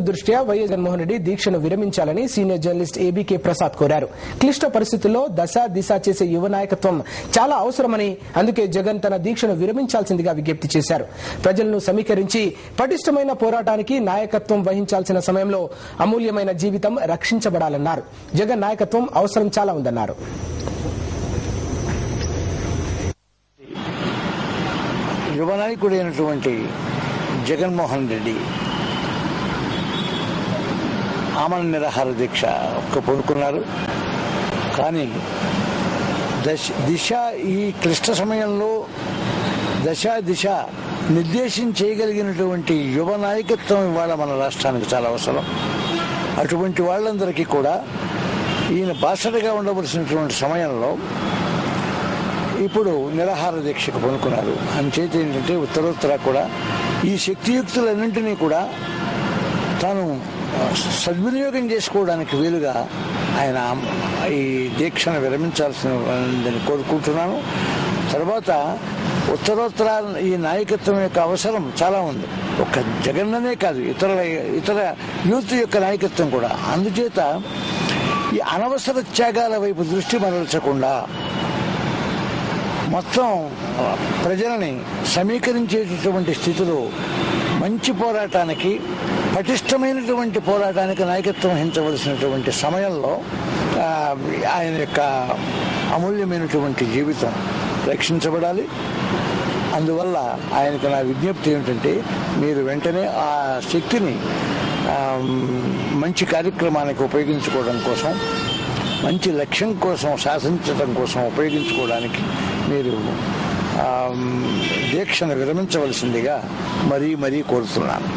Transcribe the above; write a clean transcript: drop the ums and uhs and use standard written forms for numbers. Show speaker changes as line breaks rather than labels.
దృష్ట్యా వైఎస్ జగన్మోహన్ రెడ్డి దీక్షను విరమించాలని senior journalist ABK Prasad కోరారు. క్లిష్ట పరిస్థితుల్లో దశ దిశ చేసే యువ నాయకత్వం చాలా అవసరమని, అందుకే జగన్ తన దీక్షను విరమించాల్సిందిగా విజ్ఞప్తి చేశారు. ప్రజలను సమీకరించి పటిష్టమైన పోరాటానికి నాయకత్వం వహించాల్సిన సమయంలో అమూల్యమైన జీవితం రక్షించబడాలన్నారు. జగన్ నాయకత్వం అవసరం చాలా ఉందన్నారు.
యువ నాయకుడైనటువంటి జగన్మోహన్ రెడ్డి ఆమరణ నిరాహార దీక్ష పూనుకున్నారు. కానీ దిశ ఈ క్లిష్ట సమయంలో దిశ నిర్దేశం చేయగలిగినటువంటి యువ నాయకత్వం ఇవాళ మన రాష్ట్రానికి చాలా అవసరం. అటువంటి వాళ్ళందరికీ కూడా ఈయన బాసటగా ఉండవలసినటువంటి సమయంలో ఇప్పుడు నిరాహార దీక్షకు పూనుకున్నారు. అంచేత ఏంటంటే ఉత్తరోత్తర కూడా ఈ శక్తియుక్తులన్నింటినీ కూడా తాను సద్వినియోగం చేసుకోవడానికి వీలుగా ఆయన ఈ దీక్షను విరమించాల్సిందని కోరుకుంటున్నాను. తర్వాత ఉత్తరోత్తర ఈ నాయకత్వం యొక్క అవసరం చాలా ఉంది. ఒక్క జగన్ననే కాదు, ఇతర యూత్ యొక్క నాయకత్వం కూడా. అందుచేత ఈ అనవసర త్యాగాల వైపు దృష్టి మరల్చకుండా మొత్తం ప్రజలని సమీకరించేటటువంటి స్థితిలో మంచి పోరాటానికి, పటిష్టమైనటువంటి పోరాటానికి నాయకత్వం వహించవలసినటువంటి సమయంలో ఆయన యొక్క అమూల్యమైనటువంటి జీవితం రక్షించబడాలి. అందువల్ల ఆయనకు నా విజ్ఞప్తి ఏమిటంటే, మీరు వెంటనే ఆ శక్తిని మంచి కార్యక్రమానికి ఉపయోగించుకోవడం కోసం, మంచి లక్ష్యం కోసం సాధించడం కోసం ఉపయోగించుకోవడానికి మీరు దీక్షను విరమించవలసిందిగా మరీ కోరుతున్నాను.